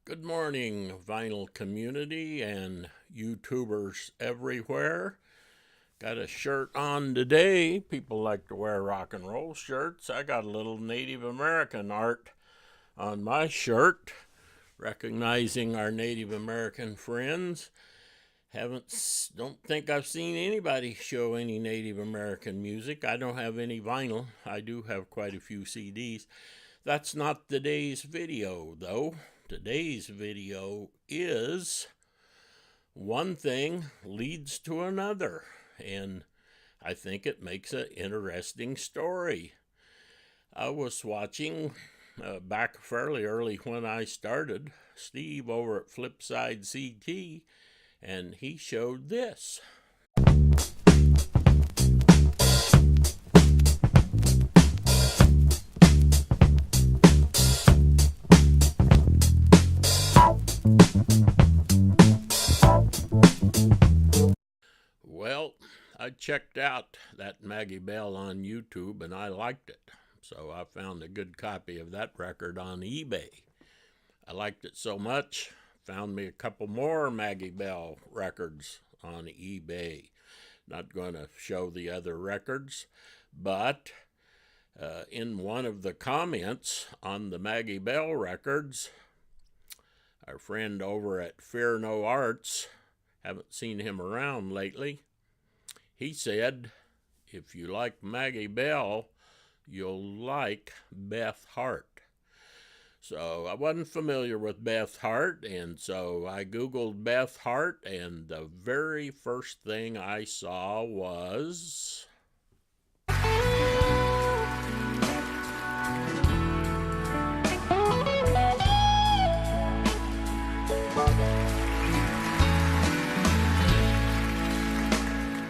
Good morning, vinyl community and YouTubers everywhere. Got a shirt on today. People like to wear rock and roll shirts. I got a little Native American art on my shirt, recognizing our Native American friends. Don't think I've seen anybody show any Native American music. I don't have any vinyl. I do have quite a few CDs. That's not today's video, though. Today's video is one thing leads to another, and I think it makes an interesting story. I was watching back fairly early when I started, Steve over at Flipside CT, and he showed this. Well, I checked out that Maggie Bell on YouTube and I liked it. So I found a good copy of that record on eBay. I liked it so much, found me a couple more Maggie Bell records on eBay. Not going to show the other records, but in one of the comments on the Maggie Bell records, our friend over at Fear No Arts, haven't seen him around lately, he said, if you like Maggie Bell, you'll like Beth Hart. So I wasn't familiar with Beth Hart, and so I Googled Beth Hart, and the very first thing I saw was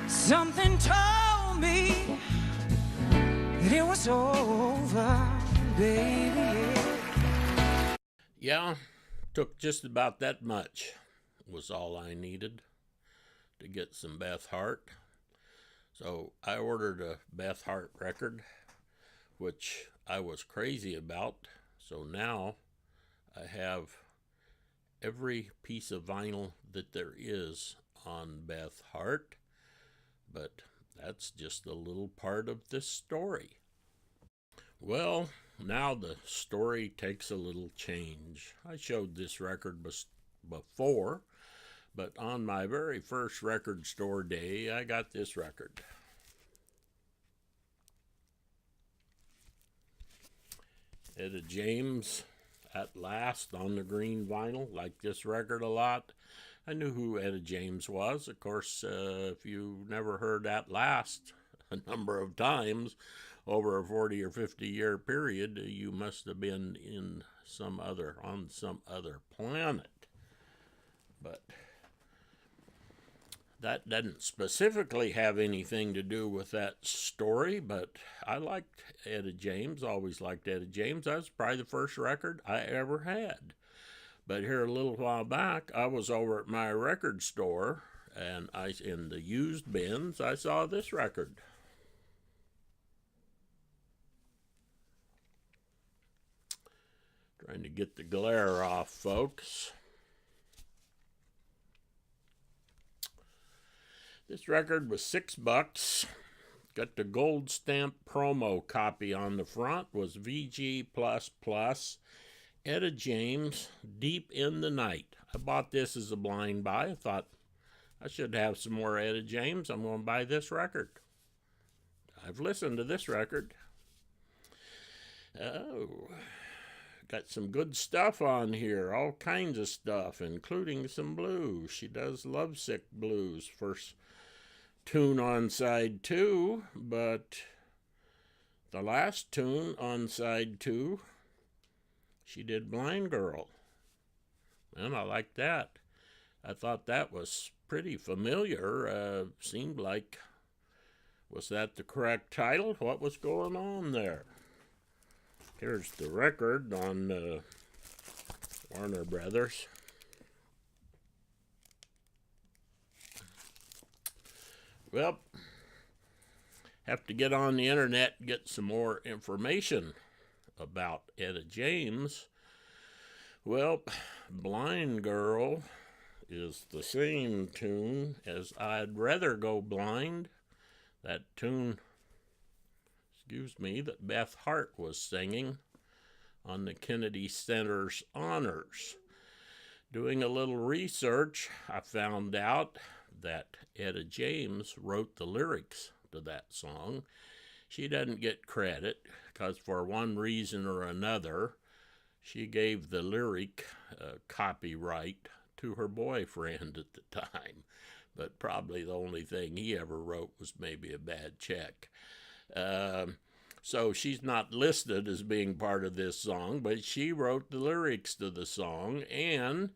something told me that it was over, baby. Yeah, took just about that much was all I needed to get some Beth Hart. So I ordered a Beth Hart record, which I was crazy about. So now I have every piece of vinyl that there is on Beth Hart. But that's just a little part of this story. Well, now the story takes a little change. I showed this record before, but on my very first record store day, I got this record. Etta James, At Last, on the green vinyl. Like this record a lot. I knew who Etta James was. Of course, if you never heard At Last a number of times over a 40 or 50 year period, you must have been on some other planet. But that doesn't specifically have anything to do with that story, but I liked Etta James, always liked Etta James. That was probably the first record I ever had. But here a little while back, I was over at my record store, and in the used bins, I saw this record. Trying to get the glare off, folks. This record was $6. Got the gold stamp promo copy on the front, was VG++. Etta James, Deep in the Night. I bought this as a blind buy. I thought I should have some more Etta James. I'm going to buy this record. I've listened to this record. Oh, got some good stuff on here. All kinds of stuff, including some blues. She does Lovesick Blues. First tune on side 2, but the last tune on side 2, she did Blind Girl. And I like that. I thought that was pretty familiar. Seemed like, was that the correct title? What was going on there? Here's the record on Warner Brothers. Well, have to get on the internet and get some more information about Etta James. Well, Blind Girl is the same tune as I'd Rather Go Blind. That tune, that Beth Hart was singing on the Kennedy Center's honors. Doing a little research, I found out that Etta James wrote the lyrics to that song. She doesn't get credit because for one reason or another, she gave the lyric copyright to her boyfriend at the time. But probably the only thing he ever wrote was maybe a bad check. So she's not listed as being part of this song, but she wrote the lyrics to the song, and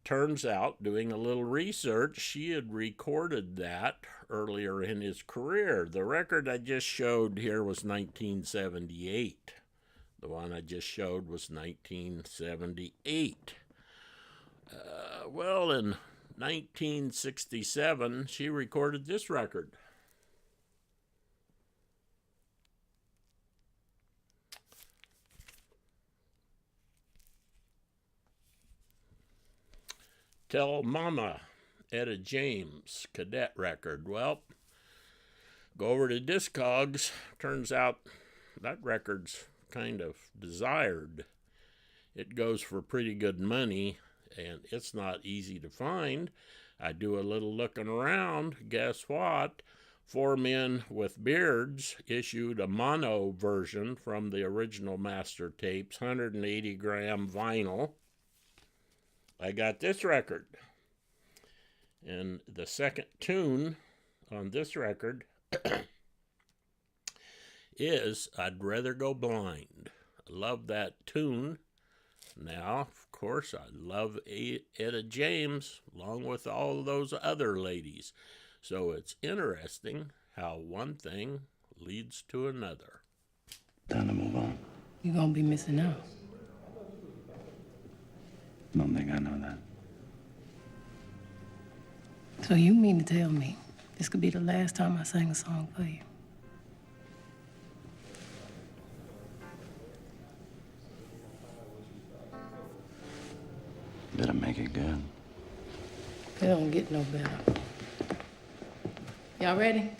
turns out, doing a little research, she had recorded that earlier in his career. The record I just showed here was 1978. The one I just showed was 1978. Well, in 1967, she recorded this record. Tell Mama, Etta James, cadet record. Well, go over to Discogs. Turns out that record's kind of desired. It goes for pretty good money, and it's not easy to find. I do a little looking around. Guess what? Four Men with Beards issued a mono version from the original master tapes, 180-gram vinyl. I got this record. And the second tune on this record is I'd Rather Go Blind. I love that tune. Now, of course, I love Etta James, along with all of those other ladies. So it's interesting how one thing leads to another. Time to move on. You're gonna be missing out. Don't think I know that. So you mean to tell me this could be the last time I sang a song for you? Better make it good. It don't get no better. Y'all ready?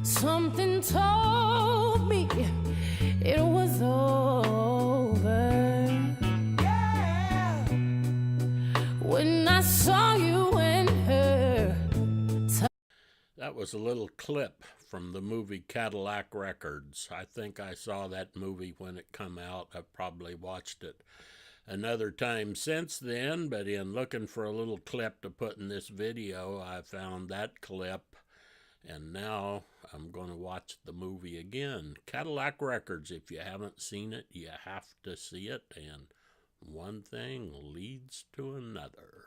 Something told me it was over. Yeah. When I saw you and her. That was a little clip from the movie Cadillac Records. I think I saw that movie when it come out. I've probably watched it another time since then, but in looking for a little clip to put in this video, I found that clip. And now I'm going to watch the movie again. Cadillac Records, if you haven't seen it, you have to see it. And one thing leads to another.